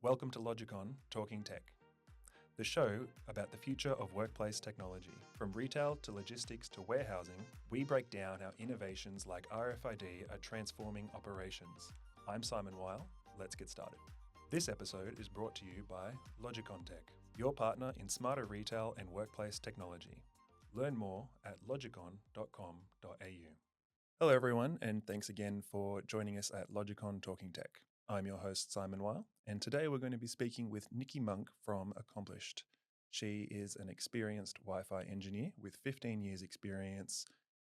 Welcome to LogiQ-On Talking Tech, the show about the future of workplace technology. From retail to logistics to warehousing, we break down how innovations like RFID are transforming operations. I'm Simon Wile. Let's get started. This episode is brought to you by LogiQ-On Tech, your partner in smarter retail and workplace technology. Learn more at logiqon.com.au. Hello everyone, and thanks again for joining us at LogiQ-On Talking Tech. I'm your host, Simon Wile, and today we're going to be speaking with Nicky Monk from Akomplished. She is an experienced Wi-Fi engineer with 15 years experience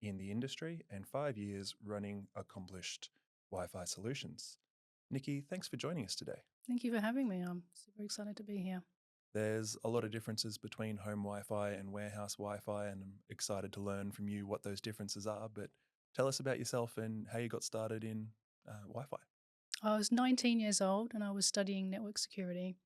in the industry and 5 years running Akomplished WiFi Solutions. Nicky, thanks for joining us today. Thank you for having me. I'm super excited to be here. There's a lot of differences between home Wi-Fi and warehouse Wi-Fi, and I'm excited to learn from you what those differences are, but tell us about yourself and how you got started in Wi-Fi. I was 19 years old and I was studying network security,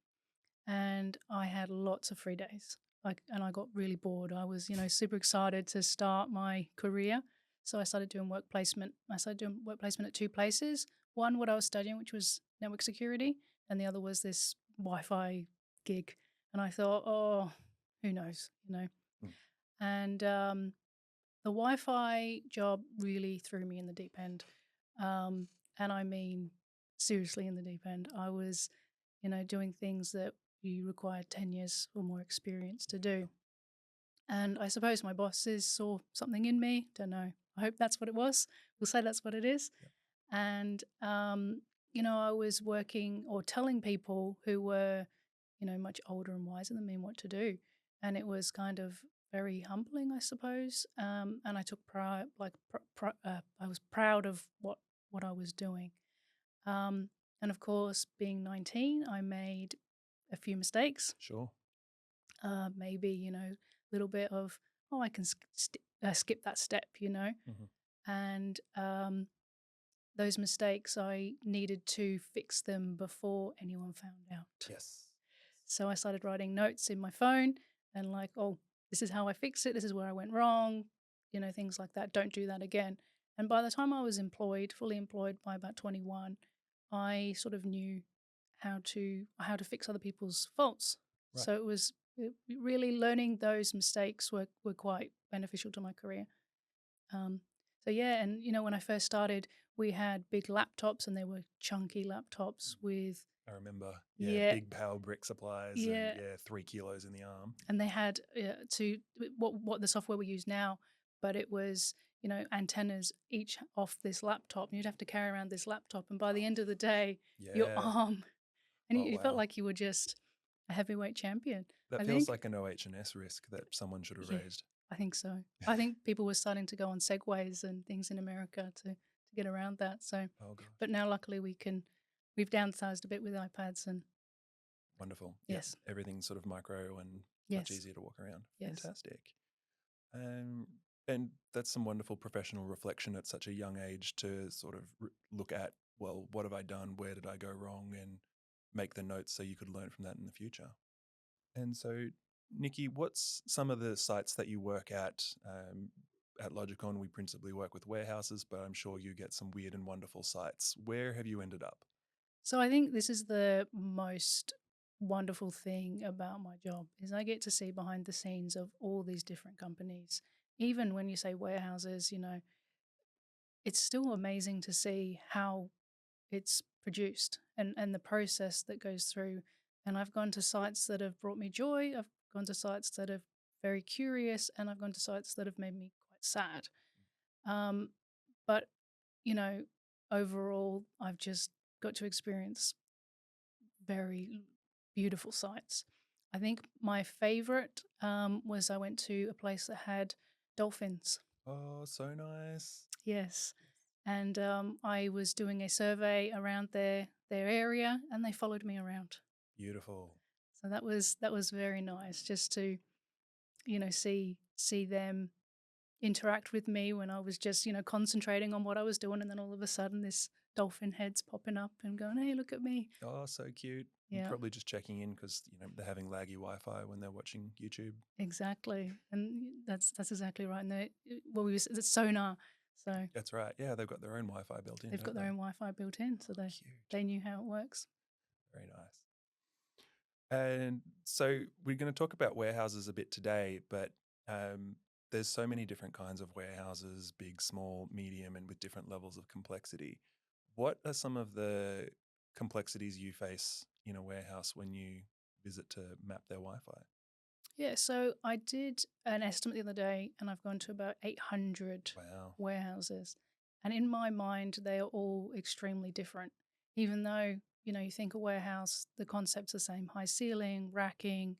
and I had lots of free days. And I got really bored. I was, super excited to start my career. So I started doing work placement. I started doing work placement at two places. One, what I was studying, which was network security, and the other was this Wi-Fi gig. And I thought, oh, who knows, And the Wi-Fi job really threw me in the deep end. And I mean, seriously in the deep end. I was, doing things that you required 10 years or more experience to do. And I suppose my bosses saw something in me. Don't know. I hope that's what it was. We'll say that's what it is. Yep. And, I was working or telling people who were, much older and wiser than me what to do. And it was kind of very humbling, I suppose. And I took pride, I was proud of what I was doing. And of course, being 19, I made a few mistakes. Sure. Maybe, a little bit of, I can skip that step, Mm-hmm. And those mistakes, I needed to fix them before anyone found out. Yes. So I started writing notes in my phone and this is how I fix it. This is where I went wrong, things like that. Don't do that again. And by the time I was fully employed by about 21, I sort of knew how to fix other people's faults. Right. So it was really learning those mistakes were quite beneficial to my career. And when I first started, we had big laptops and they were chunky laptops with... I remember, big power brick supplies and 3 kilos in the arm. And they had what the software we use now, but it was, antennas each off this laptop. And you'd have to carry around this laptop. And by the end of the day, your arm, and you felt like you were just a heavyweight champion. That feels like an OH&S risk that someone should have raised. I think so. I think people were starting to go on segways and things in America to get around that. So, but now luckily we've downsized a bit with iPads and. Wonderful. Yes. Yeah. Everything's sort of micro and much easier to walk around. Yes. Fantastic. And that's some wonderful professional reflection at such a young age to sort of look at, well, what have I done? Where did I go wrong? And make the notes so you could learn from that in the future. And so, Nicky, what's some of the sites that you work at? At LogiQ-On, we principally work with warehouses, but I'm sure you get some weird and wonderful sites. Where have you ended up? So I think this is the most wonderful thing about my job is I get to see behind the scenes of all these different companies. Even when you say warehouses, it's still amazing to see how it's produced and the process that goes through. And I've gone to sites that have brought me joy. I've gone to sites that are very curious, and I've gone to sites that have made me quite sad. But, overall, I've just got to experience very beautiful sites. I think my favorite was I went to a place that had dolphins. Oh, so nice. Yes. And I was doing a survey around their area, and they followed me around. Beautiful. So that was very nice just to, see them interact with me when I was just, concentrating on what I was doing, and then all of a sudden this dolphin head's popping up and going, "Hey, look at me." Oh, so cute. Yeah. Probably just checking in because they're having laggy Wi-Fi when they're watching YouTube. Exactly, and that's exactly right. And it's sonar. So that's right. Yeah, they've got their own Wi-Fi built in. They've got their own Wi-Fi built in, so they knew how it works. Very nice. And so we're going to talk about warehouses a bit today, but um, there's so many different kinds of warehouses, big, small, medium, and with different levels of complexity. What are some of the complexities you face in a warehouse when you visit to map their Wi-Fi? Yeah, so I did an estimate the other day and I've gone to about 800 Wow. warehouses. And in my mind, they are all extremely different. Even though, you think a warehouse, the concept's the same high ceiling, racking,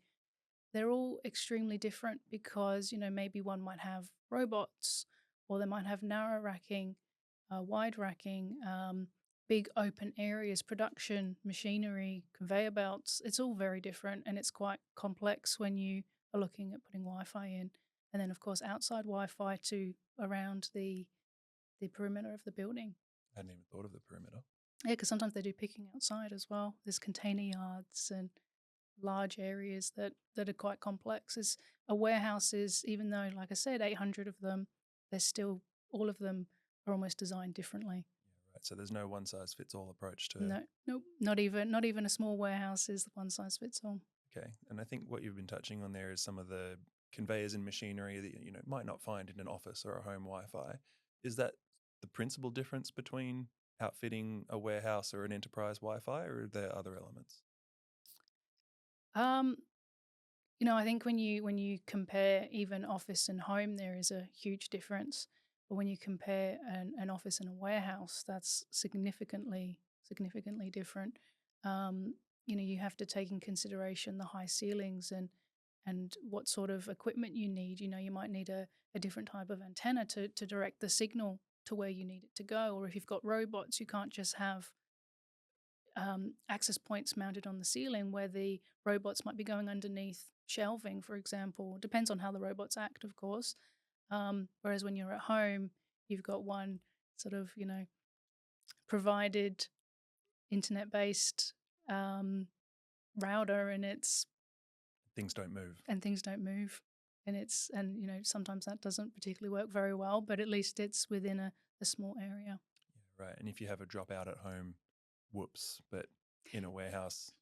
they're all extremely different because, maybe one might have robots or they might have narrow racking, wide racking, big open areas, production, machinery, conveyor belts. It's all very different and it's quite complex when you are looking at putting Wi Fi in. And then, of course, outside Wi Fi to around the perimeter of the building. I hadn't even thought of the perimeter. Yeah, because sometimes they do picking outside as well. There's container yards and large areas that are quite complex. Is a warehouse is, even though, like I said, 800 of them, there's still all of them are almost designed differently. Yeah, right. So there's no one size fits all approach to. No, nope, not even a small warehouse is one size fits all. Okay, and I think what you've been touching on there is some of the conveyors and machinery that you might not find in an office or a home Wi-Fi. Is that the principal difference between outfitting a warehouse or an enterprise Wi-Fi, or are there other elements? Um, I think when you compare even office and home, there is a huge difference. But when you compare an office and a warehouse, that's significantly different. Um, you have to take in consideration the high ceilings and what sort of equipment you need. You might need a different type of antenna to direct the signal to where you need it to go. Or if you've got robots, you can't just have access points mounted on the ceiling where the robots might be going underneath shelving, for example. Depends on how the robots act, of course. Whereas when you're at home, you've got one sort of, provided internet based router Things don't move. and things don't move. And sometimes that doesn't particularly work very well, but at least it's within a small area. Yeah, right. And if you have a dropout at home, whoops. But in a warehouse,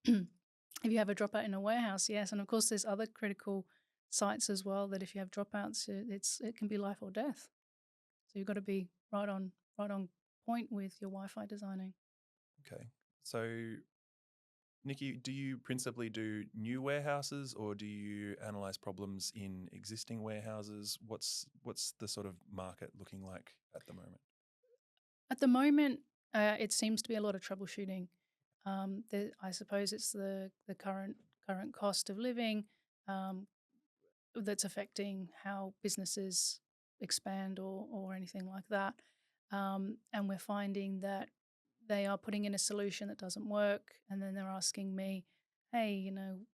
If you have a dropout in a warehouse, yes, and of course there's other critical sites as well that if you have dropouts, it can be life or death. So you've got to be right on point with your Wi-Fi designing. okay. So Nikki, do you principally do new warehouses or do you analyze problems in existing warehouses? What's the sort of market looking like at the moment? At the moment, it seems to be a lot of troubleshooting. I suppose it's the current cost of living um, that's affecting how businesses expand or anything like that. And we're finding that they are putting in a solution that doesn't work, and then they're asking me, "Hey,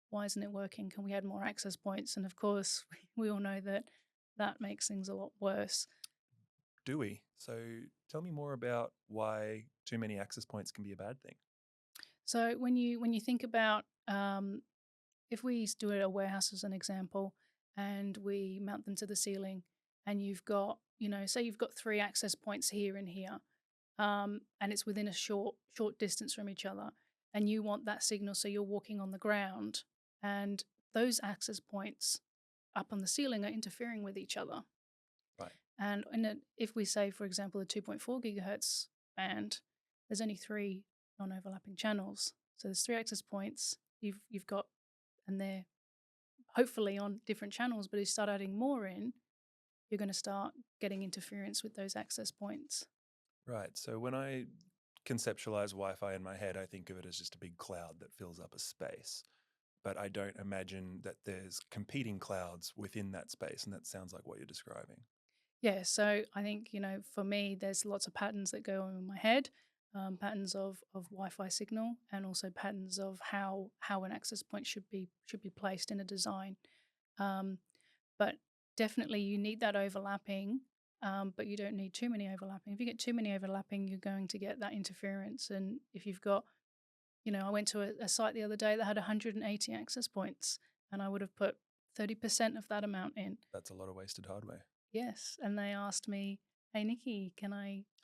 why isn't it working? Can we add more access points?" And of course, we all know that that makes things a lot worse. Do we? So tell me more about why too many access points can be a bad thing. So when you think about if we do a warehouse as an example, and we mount them to the ceiling, and you've got say you've got three access points here and here, and it's within a short distance from each other, and you want that signal, so you're walking on the ground, and those access points up on the ceiling are interfering with each other. Right. And if we say, for example, a 2.4 gigahertz band, there's only three non-overlapping channels. So there's three access points you've got, and they're hopefully on different channels. But if you start adding more in, you're going to start getting interference with those access points. Right. So when I conceptualize Wi-Fi in my head, I think of it as just a big cloud that fills up a space. But I don't imagine that there's competing clouds within that space. And that sounds like what you're describing. Yeah, so I think for me, there's lots of patterns that go on in my head, patterns of Wi-Fi signal, and also patterns of how an access point should be placed in a design. Um, but definitely, you need that overlapping, but you don't need too many overlapping. If you get too many overlapping, you're going to get that interference. And if you've got, I went to a site the other day that had 180 access points, and I would have put 30% of that amount in. That's a lot of wasted hardware. Yes, and they asked me, "Hey, Nikki, can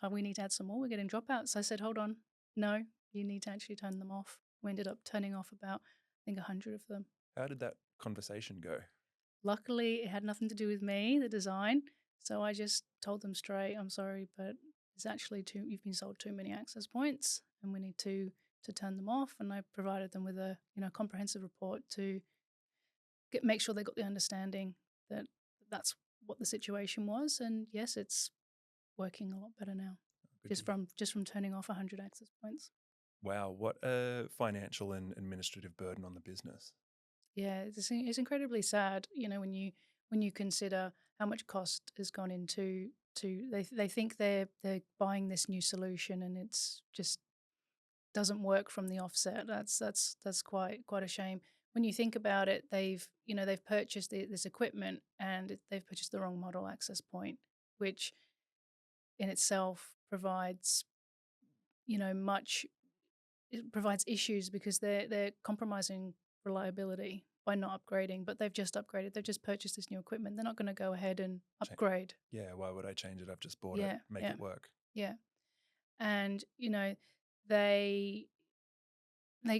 we need to add some more. We're getting dropouts." I said, "Hold on. No, you need to actually turn them off." We ended up turning off about think 100 of them. How did that conversation go? Luckily, it had nothing to do with me, the design. So I just told them straight, I'm sorry, but it's actually you've been sold too many access points and we need to turn them off. And I provided them with a comprehensive report to make sure they got the understanding that that's what the situation was. And yes, it's working a lot better now. Good to hear. Just from turning off 100 access points. Wow, what a financial and administrative burden on the business. Yeah, it's incredibly sad, when you consider how much cost has gone into they think they're buying this new solution and it's just doesn't work from the offset. That's quite a shame. When you think about it, they've purchased this equipment and they've purchased the wrong model access point, which in itself provides much it provides issues because they're compromising reliability by not upgrading, but they've just upgraded. They've just purchased this new equipment. They're not going to go ahead and upgrade. Yeah, why would I change it? I've just bought Yeah, it, make yeah, it work. yeah. And they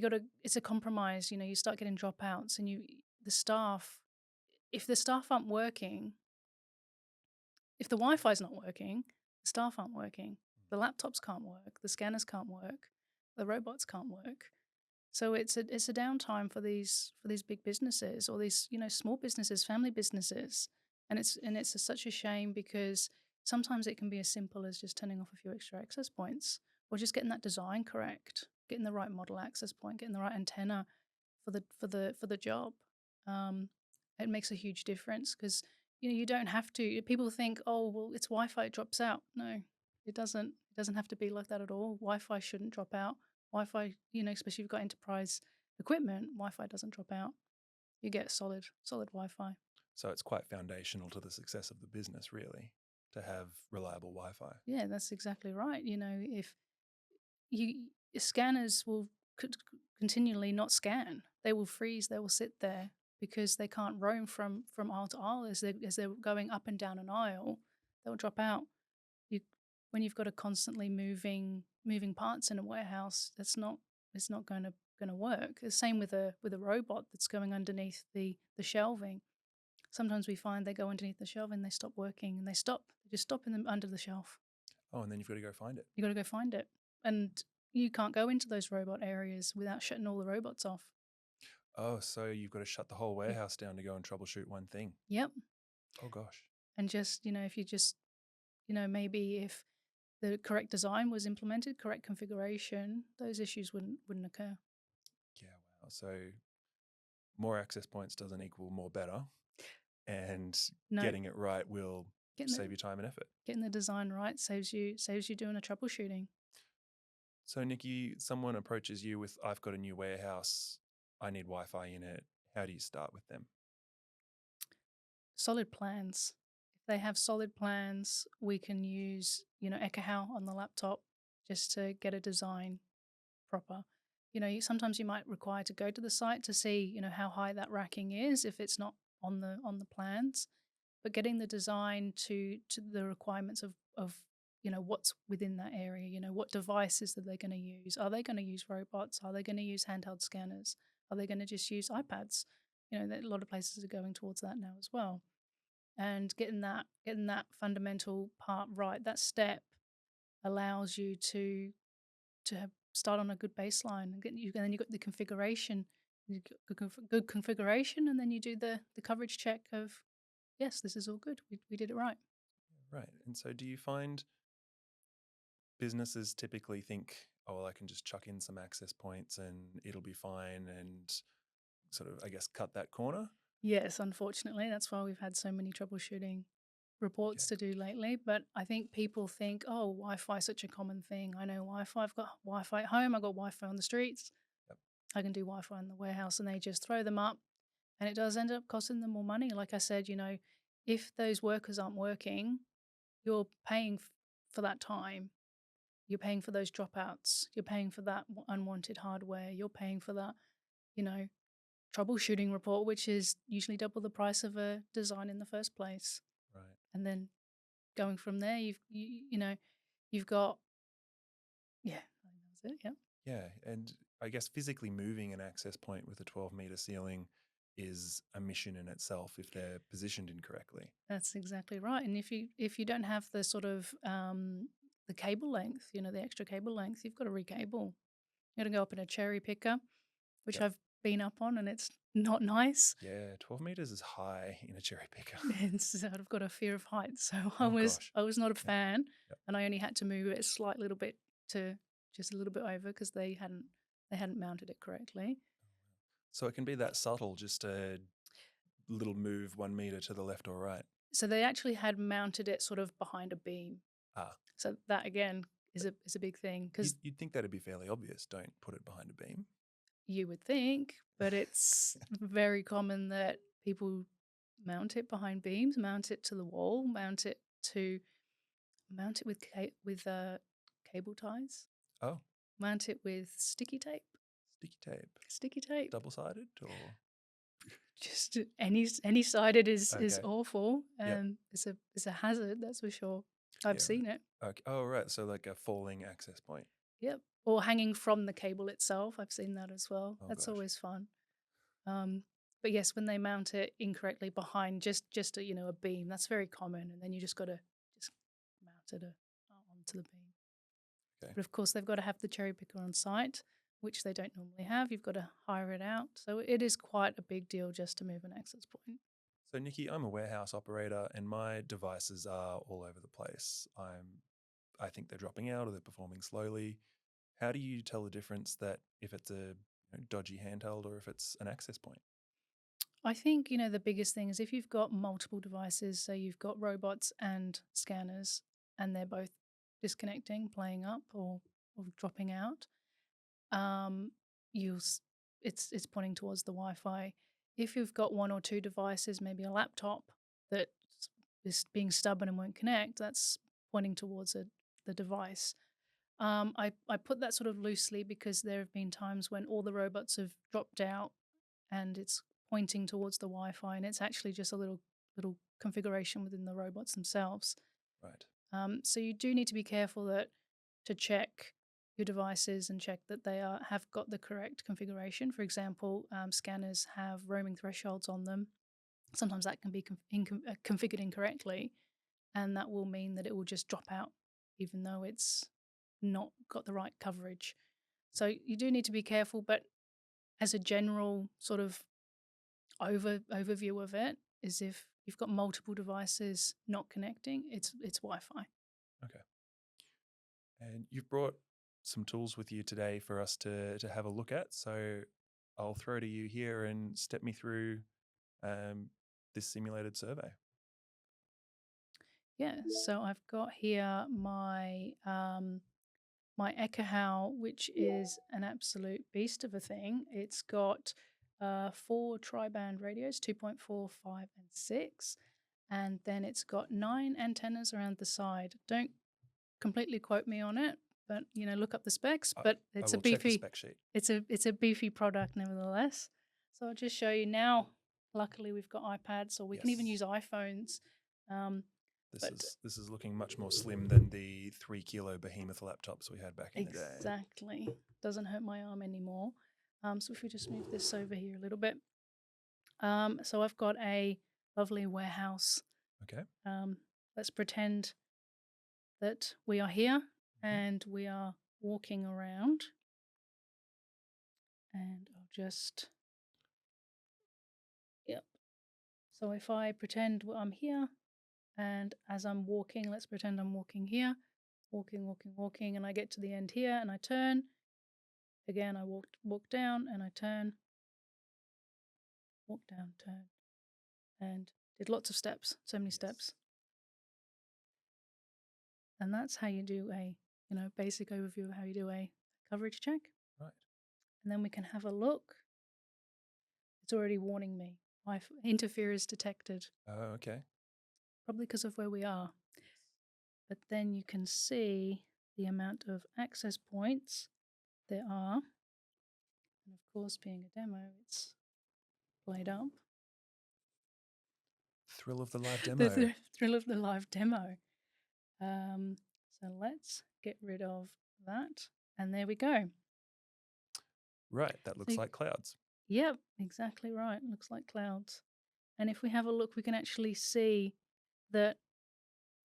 got to. It's a compromise. You start getting dropouts, and the staff. If the staff aren't working, if the Wi-Fi is not working, the staff aren't working. The laptops can't work. The scanners can't work. The robots can't work. So it's a downtime for these big businesses or these small businesses, family businesses, and it's such a shame because sometimes it can be as simple as just turning off a few extra access points or just getting that design correct, getting the right model access point, getting the right antenna for the job. It makes a huge difference because you don't have to. People think, oh well, it's Wi-Fi, it drops out. No, it doesn't. It doesn't have to be like that at all. Wi-Fi shouldn't drop out. Wi-Fi, especially if you've got enterprise equipment, Wi-Fi doesn't drop out. You get solid Wi-Fi. So it's quite foundational to the success of the business, really, to have reliable Wi-Fi. Yeah, that's exactly right. If scanners will continually not scan, they will freeze. They will sit there because they can't roam from aisle to aisle as they're going up and down an aisle. They'll drop out. When you've got a constantly moving parts in a warehouse, it's not going to work. The same with a robot that's going underneath the shelving. Sometimes we find they go underneath the shelving, they stop working, and they just stop in them under the shelf. Oh, and then you've got to go find it. You got to go find it, and you can't go into those robot areas without shutting all the robots off. Oh, so you've got to shut the whole warehouse down to go and troubleshoot one thing. Yep. Oh gosh. And just if you just maybe if the correct design was implemented, correct configuration, those issues wouldn't occur. Yeah, wow. So more access points doesn't equal more better, and getting it right will save you time and effort. Getting the design right saves you doing a troubleshooting. So Nicky, someone approaches you with, I've got a new warehouse, I need Wi-Fi in it. How do you start with them? Solid plans. If they have solid plans, we can use, Ekahau on the laptop just to get a design proper. Sometimes you might require to go to the site to see, how high that racking is if it's not on the plans. But getting the design to the requirements of what's within that area, what devices that they're going to use. Are they going to use robots? Are they going to use handheld scanners? Are they going to just use iPads? A lot of places are going towards that now as well. And getting that fundamental part right, that step allows you to start on a good baseline, and then you got the configuration, good configuration, and then you do the coverage check of yes, this is all good. We did it right. Right. And so do you find businesses typically think, oh, well, I can just chuck in some access points and it'll be fine, and sort of, I guess, cut that corner? Yes, unfortunately. That's why we've had so many troubleshooting reports to do lately. But I think people think, oh, Wi-Fi is such a common thing. I know Wi-Fi. I've got Wi-Fi at home. I've got Wi-Fi on the streets. Yep. I can do Wi-Fi in the warehouse, and they just throw them up. And it does end up costing them more money. Like I said, if those workers aren't working, you're paying for that time. You're paying for those dropouts. You're paying for that unwanted hardware. You're paying for that, troubleshooting report, which is usually double the price of a design in the first place. Right. And then going from there, you've got, yeah, I think that's it. Yeah. Yeah. And I guess physically moving an access point with a 12-meter ceiling is a mission in itself if they're positioned incorrectly. That's exactly right. And if you don't have the sort of the cable length, the extra cable length, you've got to recable. You got to go up in a cherry picker, which Yep. I've been up on, and it's not nice. Yeah, 12 meters is high in a cherry picker. And so I've got a fear of heights, so Oh gosh. I was not a Yep. fan, Yep. and I only had to move it a slight little bit to just a little bit over because they hadn't mounted it correctly. So it can be that subtle, just a little move 1 meter to the left or right. So they actually had mounted it sort of behind a beam. Ah, So that again is a big thing because you'd think that'd be fairly obvious. Don't put it behind a beam. you would think, but it's very common that people mount it behind beams, mount it to the wall, mount it with cable ties, Oh, mount it with sticky tape. sticky tape. Double-sided or? Just any sided is Okay. awful. Yep. It's a hazard, that's for sure. I've seen it. Okay. Oh, right. So like a falling access point. Yep. Or hanging from the cable itself. I've seen that as well. Oh, That's gosh. always fun. But yes, when they mount it incorrectly behind just a beam, that's very common. And then you just got to just mount it onto the beam. Okay. But of course, they've got to have the cherry picker on site, which they don't normally have. You've got to hire it out. So it is quite a big deal just to move an access point. So Nikki, I'm a warehouse operator and my devices are all over the place. I think they're dropping out or they're performing slowly. How do you tell the difference that if it's a dodgy handheld or if it's an access point? I think, the biggest thing is if you've got multiple devices, so you've got robots and scanners, and they're both disconnecting, playing up, or dropping out, um, it's pointing towards the Wi-Fi. If you've got one or two devices, maybe a laptop that is being stubborn and won't connect, that's pointing towards the device. I put that sort of loosely because there have been times when all the robots have dropped out and it's pointing towards the Wi-Fi, and it's actually just a little configuration within the robots themselves. Right. So you do need to be careful to check your devices and check that they have got the correct configuration. For example, scanners have roaming thresholds on them. Sometimes that can be configured incorrectly, and that will mean that it will just drop out, even though it's not got the right coverage. So you do need to be careful, but as a general sort of overview of it is if you've got multiple devices not connecting, it's Wi-Fi. Okay. And you've brought some tools with you today for us to have a look at. So I'll throw to you here and step me through this simulated survey. Yeah, so I've got here my my Ekahau, which is an absolute beast of a thing. It's got 4 tri-band radios, 2.4, 5, and 6. And then it's got 9 antennas around the side. Don't completely quote me on it, but look up the specs. But it's I will check the spec sheet. It's a beefy product nevertheless. So I'll just show you now. Luckily, we've got iPads, or we can even use iPhones. This is looking much more slim than the 3 kilo behemoth laptops we had back in the day. Exactly. Doesn't hurt my arm anymore. So if we just move this over here a little bit. So I've got a lovely warehouse. Okay. Let's pretend that we are here and we are walking around. And I'll just, yep. So if I pretend I'm here, and as I'm walking, let's pretend I'm walking here, walking, and I get to the end here and I turn. Again, I walk down and I turn, walk down, turn, and did lots of steps, so many steps. And that's how you do a, basic overview of how you do a coverage check. Right. And then we can have a look. It's already warning me. Interference detected. Oh, okay. Probably because of where we are. But then you can see the amount of access points there are. And of course, being a demo, it's played up. Thrill of the live demo. The thrill of the live demo. So let's get rid of that. And there we go. Right. That So, looks like clouds. yep, exactly right. Looks like clouds. And if we have a look, we can actually see that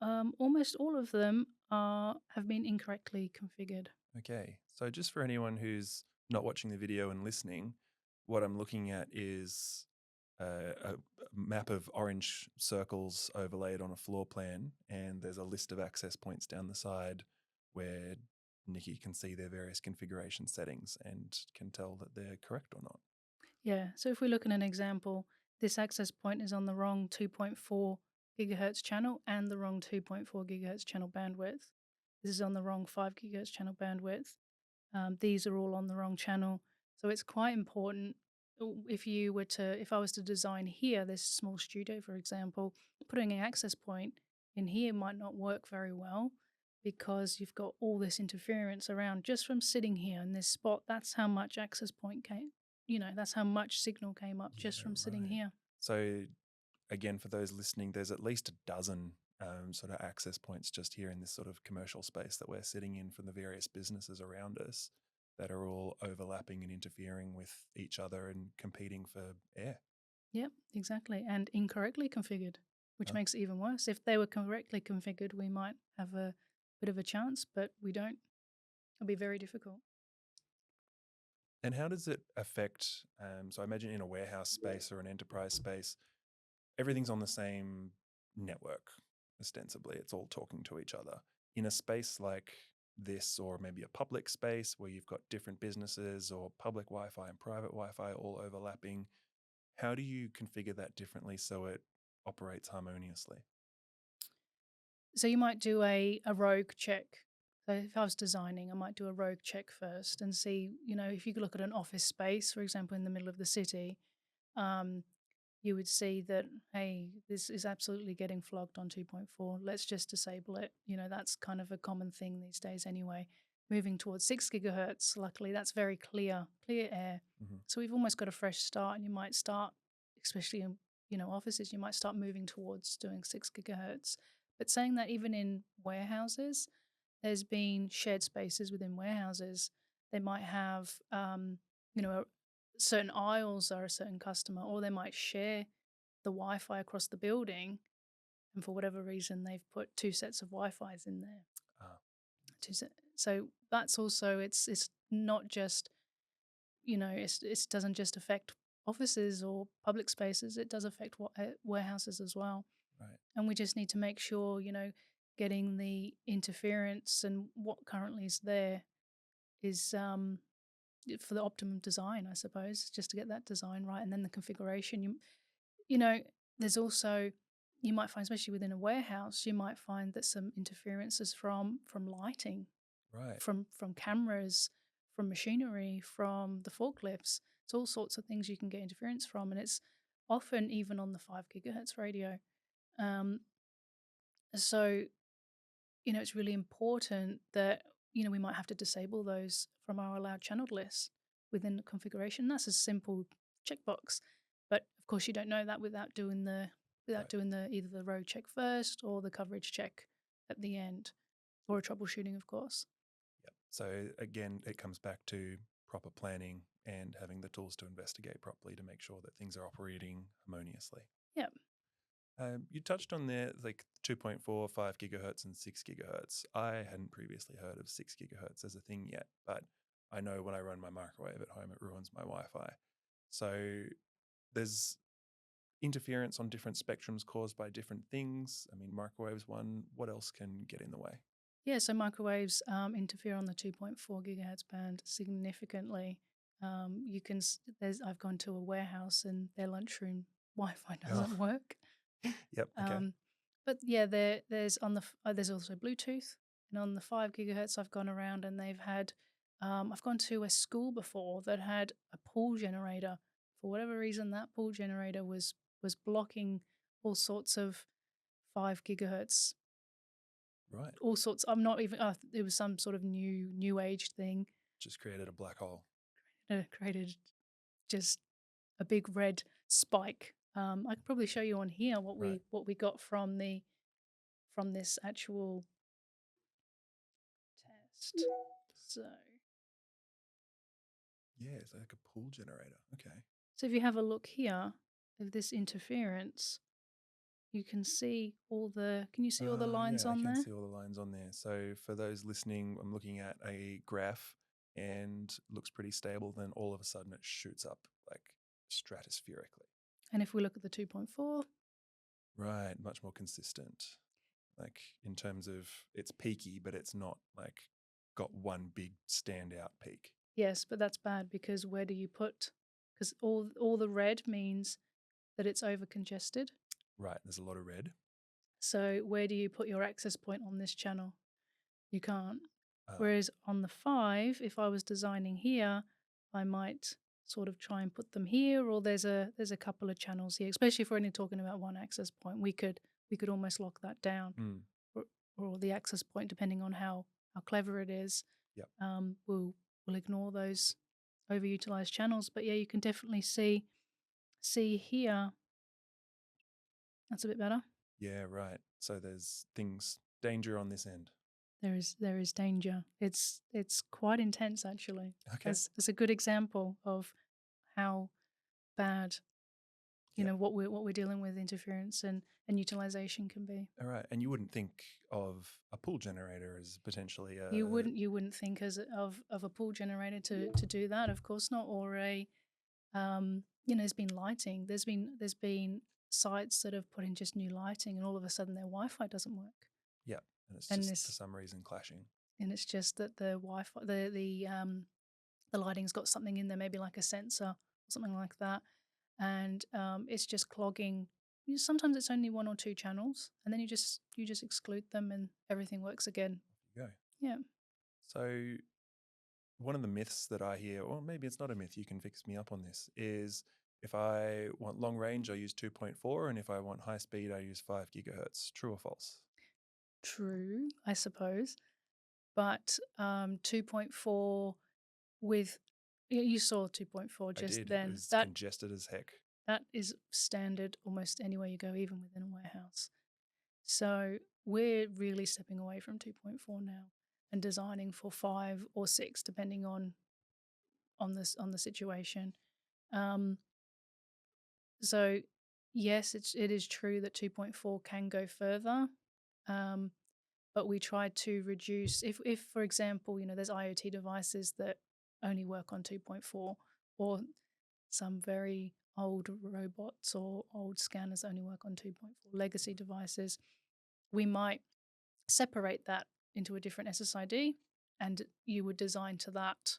almost all of them have been incorrectly configured. Okay. So just for anyone who's not watching the video and listening, what I'm looking at is a map of orange circles overlaid on a floor plan, and there's a list of access points down the side where Nikki can see their various configuration settings and can tell that they're correct or not. Yeah, so if we look at an example, this access point is on the wrong 2.4 gigahertz channel and the wrong 2.4 gigahertz channel bandwidth. This is on the wrong 5 gigahertz channel bandwidth. These are all on the wrong channel. So it's quite important if I was to design here, this small studio, for example, putting an access point in here might not work very well because you've got all this interference around just from sitting here in this spot. That's how much access point that's how much signal came up Yeah, just from sitting right. here. So again, for those listening, there's at least a dozen sort of access points just here in this sort of commercial space that we're sitting in from the various businesses around us that are all overlapping and interfering with each other and competing for air. Yep, exactly. And incorrectly configured, which Uh, makes it even worse. If they were correctly configured, we might have a bit of a chance, but we don't. It'll be very difficult. and how does it affect? So I imagine in a warehouse space or an enterprise space, everything's on the same network, ostensibly. It's all talking to each other. In a space like this, or maybe a public space where you've got different businesses or public Wi Fi and private Wi Fi all overlapping, how do you configure that differently so it operates harmoniously? So you might do a rogue check. So if I was designing, I might do a rogue check first and see, if you could look at an office space, for example, in the middle of the city, um, you would see that, hey, this is absolutely getting flogged on 2.4. Let's just disable it. That's kind of a common thing these days anyway. Moving towards 6 gigahertz, luckily, that's very clear air. Mm-hmm. So we've almost got a fresh start, and you might start, especially in offices, you might start moving towards doing 6 gigahertz. But saying that, even in warehouses, there's been shared spaces within warehouses. They might have, certain aisles are a certain customer, or they might share the Wi-Fi across the building. And for whatever reason, they've put two sets of Wi-Fi's in there. Ah, So that's also it's not just it doesn't just affect offices or public spaces. It does affect warehouses as well. right. And we just need to make sure getting the interference and what currently is there is for the optimum design, I suppose, just to get that design right, and then the configuration. You know, there's also, you might find, especially within a warehouse, you might find that some interferences from lighting, Right. from cameras, from machinery, from the forklifts. It's all sorts of things you can get interference from, and it's often even on the 5 gigahertz radio. Um, so it's really important that we might have to disable those from our allowed channel list within the configuration. That's a simple checkbox, but of course you don't know that without doing the Right. either the row check first or the coverage check at the end, or a troubleshooting, of course. Yep. So again, it comes back to proper planning and having the tools to investigate properly to make sure that things are operating harmoniously. Yeah. You touched on there like 2.4, 5 gigahertz, and 6 gigahertz. I hadn't previously heard of 6 gigahertz as a thing yet, but I know when I run my microwave at home, it ruins my Wi Fi. So there's interference on different spectrums caused by different things. I mean, microwaves one, what else can get in the way? Yeah, so microwaves interfere on the 2.4 gigahertz band significantly. You can I've gone to a warehouse and their lunchroom Wi-Fi Oh, doesn't work. yep. Okay. But yeah, there's also Bluetooth, and on the 5 gigahertz I've gone around and they've had. I've gone to a school before that had a pool generator. For whatever reason, that pool generator was blocking all sorts of 5 gigahertz, Right. all sorts. I'm not even. It was some sort of new age thing. Just created a black hole. Created just a big red spike. I could probably show you on here Right. what we got from this actual test. So Yeah, it's like a pull generator. Okay. So if you have a look here of this interference, you can see can you see all the lines Yeah, I on can there? see all the lines on there. So for those listening, I'm looking at a graph and looks pretty stable. Then all of a sudden it shoots up like stratospherically. And if we look at the 2.4, Right, much more consistent. Like in terms of it's peaky, but it's not like got one big standout peak. yes, but that's bad because where do you put? Because all the red means that it's over congested. Right, there's a lot of red. So where do you put your access point on this channel? You can't. Uh, Whereas on the 5, if I was designing here, I might sort of try and put them here, or there's a couple of channels here, especially if we're only talking about one access point. We could almost lock that down, mm, or, or the access point, depending on how clever it is. yep. We'll ignore those overutilized channels. But yeah, you can definitely see here. That's a bit better. Yeah, right. So there's danger on this end. There is danger. It's quite intense actually. Okay. As a good example of how bad Yep. what we're dealing with interference and utilization can be. All right. And you wouldn't think of a pull generator as potentially a. You wouldn't think of a pool generator to do that, of course not, or a there's been lighting. There's been sites that have put in just new lighting and all of a sudden their Wi-Fi doesn't work. Yeah. And it's And just for this some reason clashing. and it's just that the Wi-Fi the lighting's got something in there, maybe like a sensor or something like that, and it's just clogging. Sometimes it's only one or two channels, and then you just exclude them, and everything works again. There you go. Yeah. So one of the myths that I hear, or maybe it's not a myth, you can fix me up on this, is if I want long range, I use 2.4, and if I want high speed, I use 5 gigahertz. True or false? True, I suppose, but 2.4 with you saw 2.4 I just did. It then. was congested as heck. That is standard almost anywhere you go, even within a warehouse. So we're really stepping away from 2.4 now and designing for 5 or 6, depending on the situation. Um, so yes, it is true that 2.4 can go further, um, but we try to reduce. If for example, there's IoT devices that only work on 2.4, or some very old robots or old scanners only work on 2.4, legacy devices, we might separate that into a different SSID, and you would design to that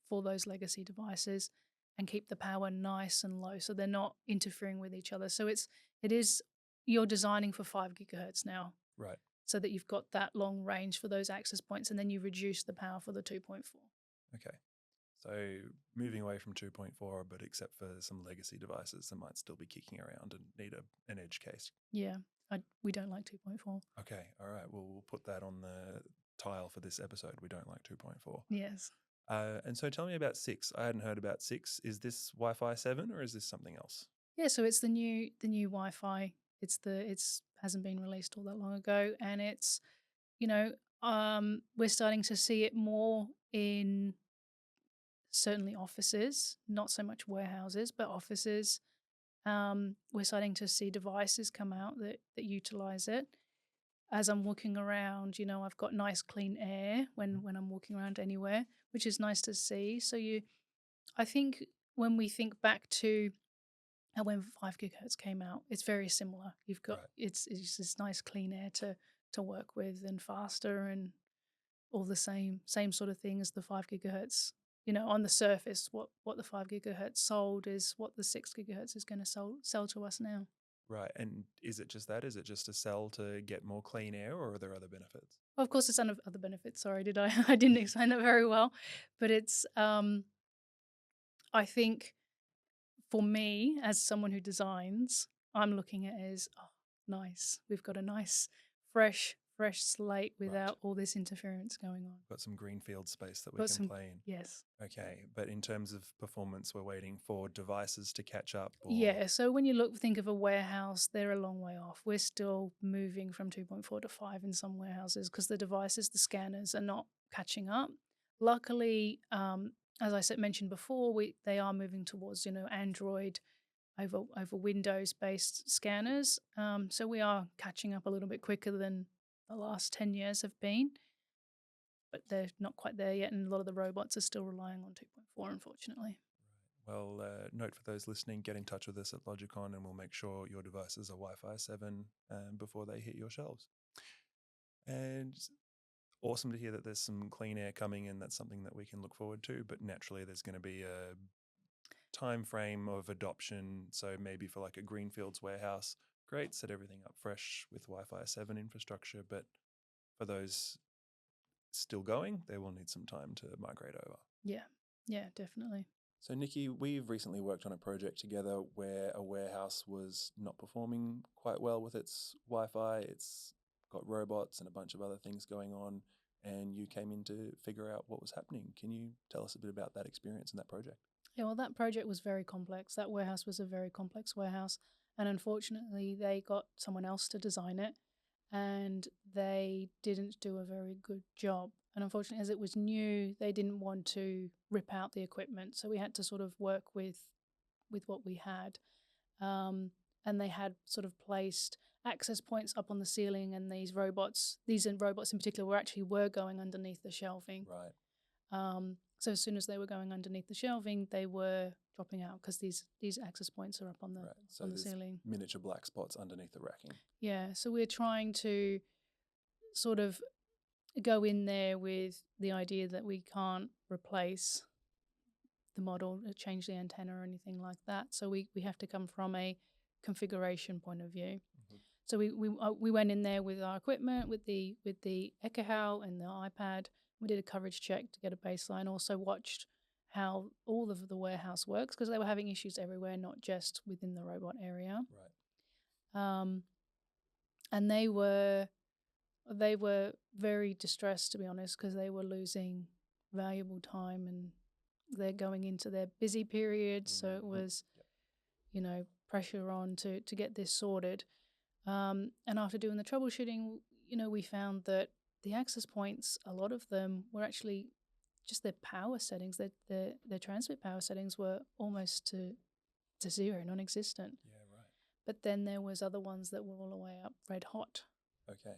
for those legacy devices and keep the power nice and low so they're not interfering with each other. So it is you're designing for 5 gigahertz now, Right. so that you've got that long range for those access points, and then you reduce the power for the 2.4. Okay. So moving away from 2.4, but except for some legacy devices that might still be kicking around and need an edge case. Yeah, we don't like 2.4. Okay. All right. Well, we'll put that on the tile for this episode. We don't like 2.4. Yes. And so tell me about 6. I hadn't heard about 6. Is this Wi-Fi 7 or is this something else? Yeah, so it's the new Wi-Fi. It's hasn't been released all that long ago, and it's we're starting to see it more in certainly offices, not so much warehouses, but offices. We're starting to see devices come out that utilize it. As I'm walking around, I've got nice clean air when I'm walking around anywhere, which is nice to see. So I think when we think back to when 5 gigahertz came out, it's very similar. You've got Right. it's this nice clean air to work with, and faster, and all the same sort of thing as the 5 gigahertz. On the surface, what the 5 gigahertz sold is what the 6 gigahertz is going to sell to us now. Right. And is it just that? Is it just a sell to get more clean air, or are there other benefits? Well, of course, there's other benefits. Sorry, did I? I didn't explain that very well, but it's I think for me as someone who designs, I'm looking at it as nice. We've got a nice, fresh slate without all this interference going on. Got some greenfield space that we Got can some, play in. yes. Okay. But in terms of performance, we're waiting for devices to catch up. Or... Yeah, so when you think of a warehouse, they're a long way off. We're still moving from 2.4 to 5 in some warehouses because the devices, the scanners, are not catching up. Luckily, as I mentioned before, they are moving towards, Android over Windows-based scanners. So we are catching up a little bit quicker than the last 10 years have been, but they're not quite there yet, and a lot of the robots are still relying on 2.4, unfortunately. Well, note for those listening, get in touch with us at LogiQ-On and we'll make sure your devices are Wi-Fi 7 before they hit your shelves. And awesome to hear that there's some clean air coming in. That's something that we can look forward to, but naturally there's going to be a time frame of adoption. So maybe for like a greenfields warehouse, great, set everything up fresh with Wi-Fi 7 infrastructure, but for those still going, they will need some time to migrate over. Yeah, definitely. So Nicky, we've recently worked on a project together where a warehouse was not performing quite well with its Wi-Fi. It's got robots and a bunch of other things going on, and you came in to figure out what was happening. Can you tell us a bit about that experience and that project? Yeah, well, that project was very complex. That warehouse was a very complex warehouse, and unfortunately they got someone else to design it, and they didn't do a very good job. And unfortunately, as it was new, they didn't want to rip out the equipment, so we had to sort of work with what we had. And they had sort of placed access points up on the ceiling, and these robots in particular were going underneath the shelving. Right. So as soon as they were going underneath the shelving, they were dropping out because these access points are up on the Right. So on the there's ceiling. miniature black spots underneath the racking. Yeah, so we're trying to sort of go in there with the idea that we can't replace the model, change the antenna or anything like that. So we have to come from a configuration point of view. Mm-hmm. So we went in there with our equipment, with the Ekahau and the iPad. We did a coverage check to get a baseline. Also watched how all of the warehouse works, because they were having issues everywhere, not just within the robot area. Right. And they were very distressed, to be honest, because they were losing valuable time, and they're going into their busy period. So it was, pressure on to get this sorted. And after doing the troubleshooting, we found that the access points, a lot of them were actually just their power settings. Their transmit power settings were almost to zero, non-existent. Yeah, right. But then there was other ones that were all the way up red hot. Okay.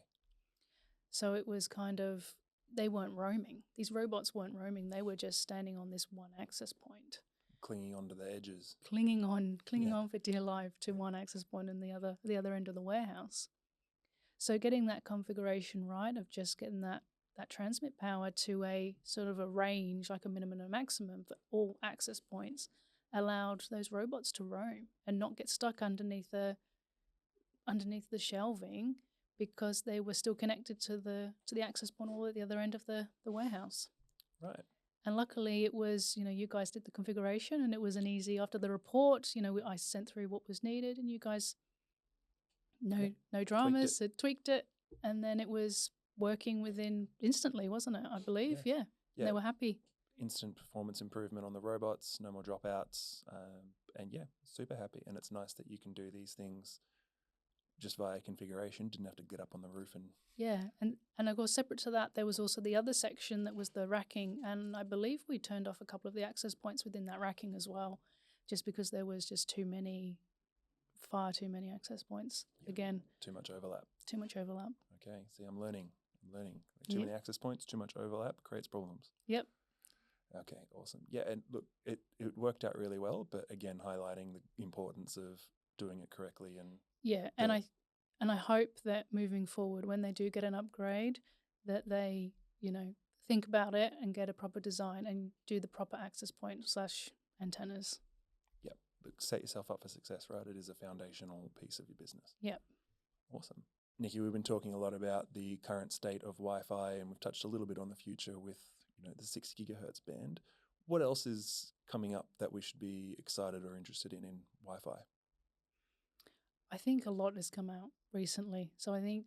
So it was kind of, they weren't roaming. These robots weren't roaming. They were just standing on this one access point, Clinging onto the edges. clinging on for dear life to one access point and the other end of the warehouse. So getting that configuration right of just getting that transmit power to a sort of a range, like a minimum and a maximum for all access points, allowed those robots to roam and not get stuck underneath the shelving, because they were still connected to the access point all at the other end of the warehouse. Right. And luckily it was, you guys did the configuration, and it was an easy, after the report, I sent through what was needed, and you guys, no dramas, tweaked it, and then it was working within instantly, wasn't it? I believe, yeah. They were happy. Instant performance improvement on the robots, no more dropouts, and yeah, super happy. And it's nice that you can do these things just via configuration, didn't have to get up on the roof and... Yeah, and of course, separate to that, there was also the other section that was the racking, and I believe we turned off a couple of the access points within that racking as well, just because there was just far too many access points. Yeah, again. Too much overlap. Okay, see, I'm learning. Too many access points, too much overlap creates problems. Yep. Okay, awesome. Yeah, and look, it worked out really well, but again, highlighting the importance of doing it correctly. And yeah, and I hope that moving forward, when they do get an upgrade, that they, think about it and get a proper design and do the proper access point / antennas. Yep, look, set yourself up for success, right? It is a foundational piece of your business. Yep. Awesome. Nicky, we've been talking a lot about the current state of Wi-Fi, and we've touched a little bit on the future with the 6 gigahertz band. What else is coming up that we should be excited or interested in Wi-Fi? I think a lot has come out recently. So I think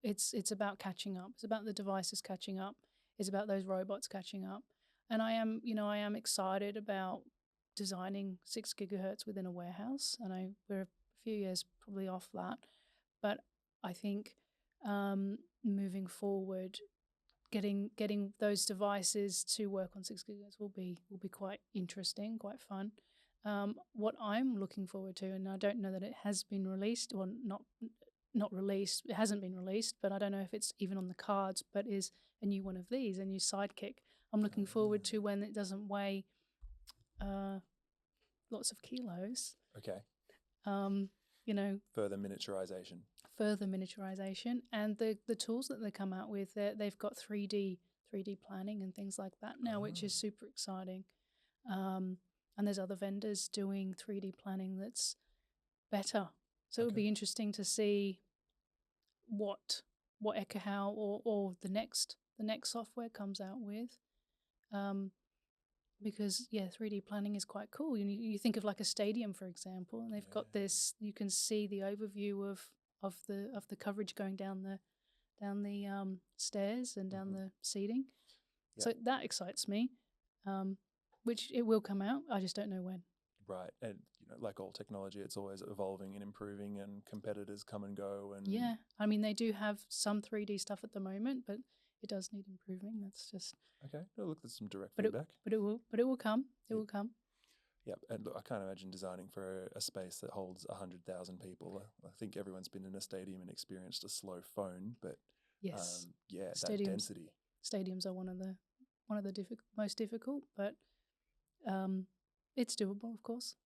it's about catching up. It's about the devices catching up. It's about those robots catching up. And I am excited about designing 6 gigahertz within a warehouse. And we're a few years probably off that. But I think moving forward, getting those devices to work on 6 gigahertz will be quite interesting, quite fun. What I'm looking forward to, and I don't know that it has been released or not released. It hasn't been released, but I don't know if it's even on the cards. But is a new one of these, a new Sidekick. I'm looking forward to when it doesn't weigh lots of kilos. Okay. Further miniaturization, and the tools that they come out with, they've got 3D planning and things like that now, which is super exciting. And there's other vendors doing 3D planning that's better. So it would be interesting to see what Ekahau or the next software comes out with. Because 3D planning is quite cool. You think of like a stadium, for example, and they've got this. You can see the overview of the coverage going down the stairs and down the seating. Yep. So that excites me. Which it will come out. I just don't know when. Right, and like all technology, it's always evolving and improving, and competitors come and go. And I mean, they do have some 3D stuff at the moment, but it does need improving. That's just okay. No, look, there's some direct feedback. But it will come. It will come. Yeah, and look, I can't imagine designing for a space that holds 100,000 people. I think everyone's been in a stadium and experienced a slow phone, but yes, that density. Stadiums are one of the most difficult, but it's doable, of course.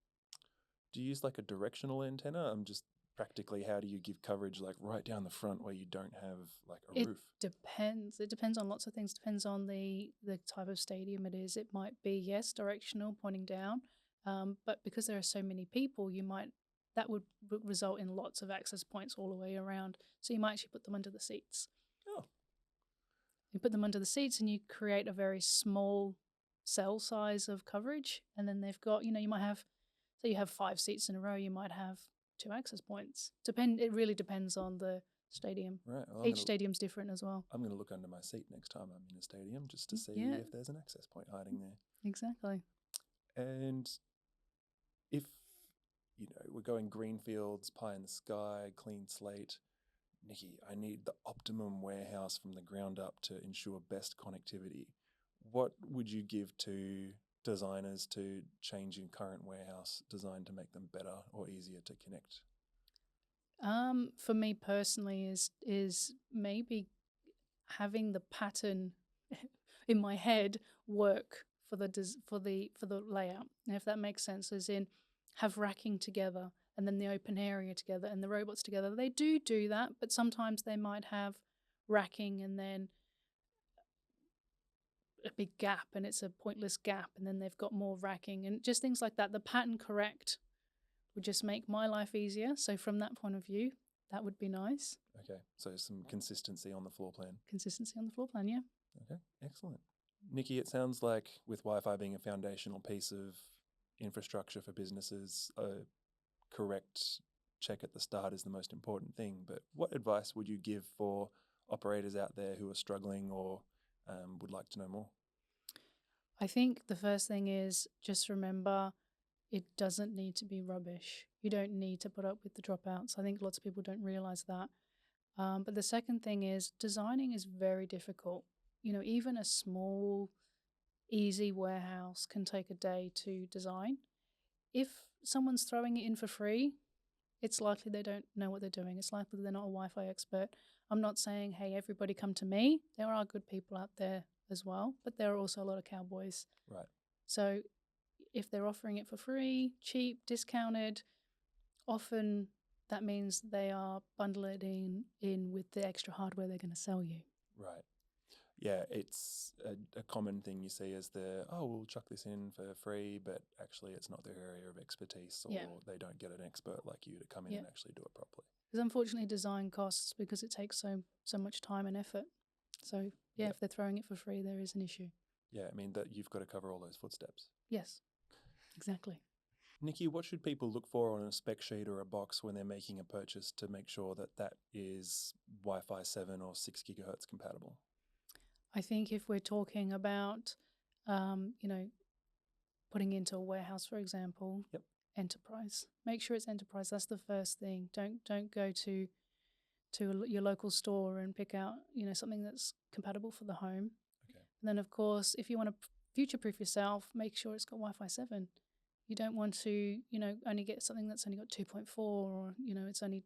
Do you use like a directional antenna? I'm just practically, how do you give coverage like right down the front where you don't have like a roof? Depends. It depends on lots of things. Depends on the type of stadium it is. It might be, yes, directional, pointing down. But because there are so many people, that would result in lots of access points all the way around. So you might actually put them under the seats. Oh. You put them under the seats and you create a very small cell size of coverage. And then they've got, you might have, so you have 5 seats in a row, you might have 2 access points. It really depends on the stadium. Right. Well, each stadium's different as well. I'm going to look under my seat next time I'm in a stadium just to see if there's an access point hiding there. Exactly. And if, we're going greenfields, pie in the sky, clean slate, Nicky, I need the optimum warehouse from the ground up to ensure best connectivity. What would you give to designers to change your current warehouse design to make them better or easier to connect? For me personally, is maybe having the pattern in my head work for the layout. And if that makes sense, as in have racking together and then the open area together and the robots together. They do that, but sometimes they might have racking and then a big gap, and it's a pointless gap, and then they've got more racking and just things like that. The pattern correct would just make my life easier. So from that point of view, that would be nice. Okay, so some consistency on the floor plan. Yeah. Okay, excellent. Nicky, it sounds like with Wi-Fi being a foundational piece of infrastructure for businesses, a correct check at the start is the most important thing. But what advice would you give for operators out there who are struggling or would like to know more? I think the first thing is just remember it doesn't need to be rubbish. You don't need to put up with the dropouts. I think lots of people don't realize that. But the second thing is designing is very difficult. Even a small, easy warehouse can take a day to design. If someone's throwing it in for free, it's likely they don't know what they're doing. It's likely they're not a Wi-Fi expert. I'm not saying, hey, everybody come to me. There are good people out there as well, but there are also a lot of cowboys. Right. So if they're offering it for free, cheap, discounted, often that means they are bundling in with the extra hardware they're going to sell you. Right. Yeah, it's a common thing you see as we'll chuck this in for free, but actually it's not their area of expertise, or they don't get an expert like you to come in and actually do it properly. Because unfortunately design costs because it takes so much time and effort. So if they're throwing it for free, there is an issue. Yeah, I mean that you've got to cover all those footsteps. Yes, exactly. Nicky, what should people look for on a spec sheet or a box when they're making a purchase to make sure that is Wi-Fi 7 or 6 gigahertz compatible? I think if we're talking about, putting into a warehouse, for example, enterprise. Make sure it's enterprise. That's the first thing. Don't go to to your local store and pick out, something that's compatible for the home. Okay. And then, of course, if you want to future-proof yourself, make sure it's got Wi-Fi 7. You don't want to, only get something that's only got 2.4 or, it's only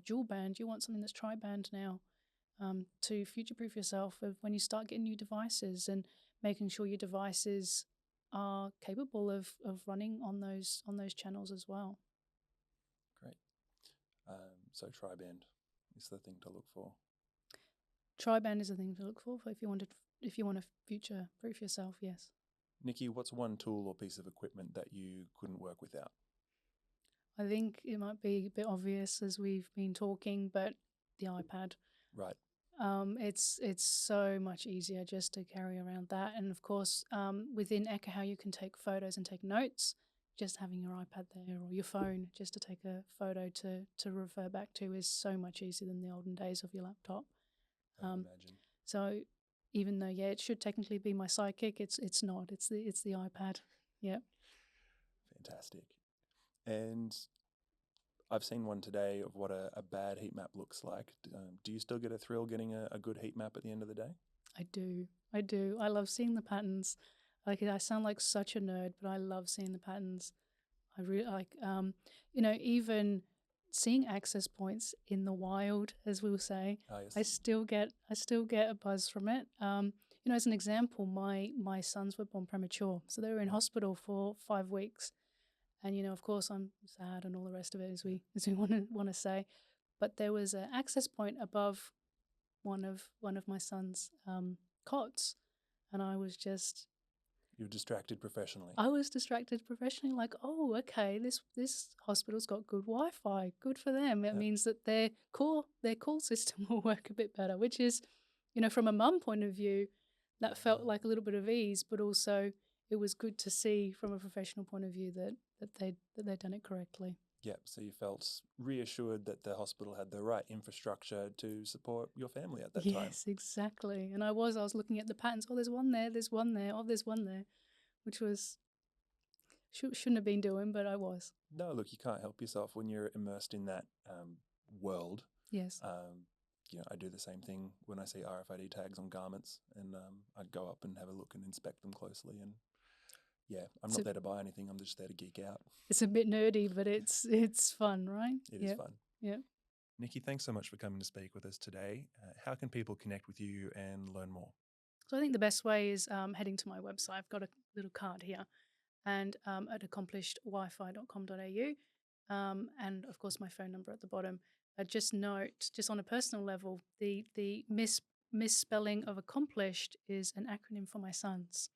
dual band. You want something that's tri-band now, to future-proof yourself of when you start getting new devices and making sure your devices are capable of running on those channels as well. Great. So tri-band is the thing to look for. Tri-band is the thing to look for if you want to future-proof yourself. Yes. Nicky, what's one tool or piece of equipment that you couldn't work without? I think it might be a bit obvious as we've been talking, but the iPad. Right. It's so much easier just to carry around that, and of course, within Ekahau you can take photos and take notes. Just having your iPad there or your phone just to take a photo to refer back to is so much easier than the olden days of your laptop. I would imagine. So even though it should technically be my sidekick, it's not. It's the iPad. Yeah. Fantastic. And I've seen one today of what a bad heat map looks like. Do you still get a thrill getting a good heat map at the end of the day? I do. I love seeing the patterns. Like, I sound like such a nerd, but I love seeing the patterns. I really like, even seeing access points in the wild, as we'll say. Yes. I still get a buzz from it. As an example, my sons were born premature, so they were in hospital for 5 weeks, and of course I'm sad and all the rest of it, as we want to say, but there was an access point above one of my son's cots, and I was just. You're distracted professionally. I was distracted professionally, like, oh, okay, this hospital's got good Wi-Fi, good for them. It means that their call system will work a bit better, which is, from a mum point of view, that felt like a little bit of ease, but also it was good to see from a professional point of view that they'd done it correctly. Yep. So you felt reassured that the hospital had the right infrastructure to support your family at that time. Yes, exactly. And I was looking at the patterns. Oh, there's one there. There's one there. Oh, there's one there, which was shouldn't have been doing, but I was. No, look, you can't help yourself when you're immersed in that world. Yes. I do the same thing when I see RFID tags on garments, and I go up and have a look and inspect them closely. And I'm not there to buy anything. I'm just there to geek out. It's a bit nerdy, but it's fun, right? It is fun. Yeah. Nicky, thanks so much for coming to speak with us today. How can people connect with you and learn more? So I think the best way is heading to my website. I've got a little card here, and at accomplishedwifi.com.au, and of course my phone number at the bottom. Just note, just on a personal level, the misspelling of accomplished is an acronym for my sons.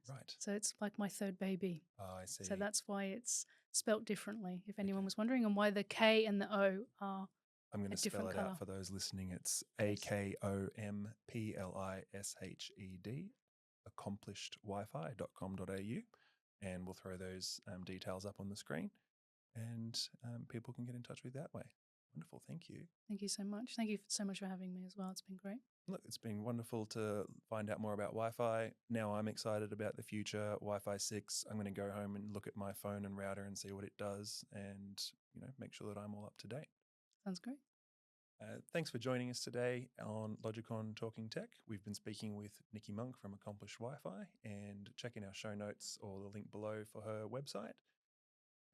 Right. So it's like my third baby. Oh, I see. So that's why it's spelt differently, if anyone was wondering, and why the K and the O are I'm going to spell it out for those listening. It's AKOMPLISHED, accomplishedwifi.com.au, and we'll throw those details up on the screen, and people can get in touch with that way. Wonderful. Thank you. Thank you so much. Thank you so much for having me as well. It's been great. Look, it's been wonderful to find out more about Wi-Fi. Now I'm excited about the future, Wi-Fi 6. I'm going to go home and look at my phone and router and see what it does, and make sure that I'm all up to date. Sounds great. Thanks for joining us today on LogiQ-On Talking Tech. We've been speaking with Nicky Monk from Akomplished WiFi, and check in our show notes or the link below for her website.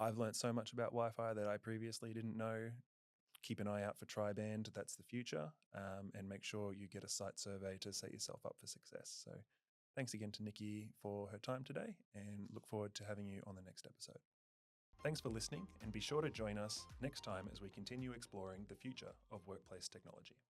I've learned so much about Wi-Fi that I previously didn't know. Keep an eye out for tri-band, that's the future, and make sure you get a site survey to set yourself up for success. So thanks again to Nicky for her time today, and look forward to having you on the next episode. Thanks for listening, and be sure to join us next time as we continue exploring the future of workplace technology.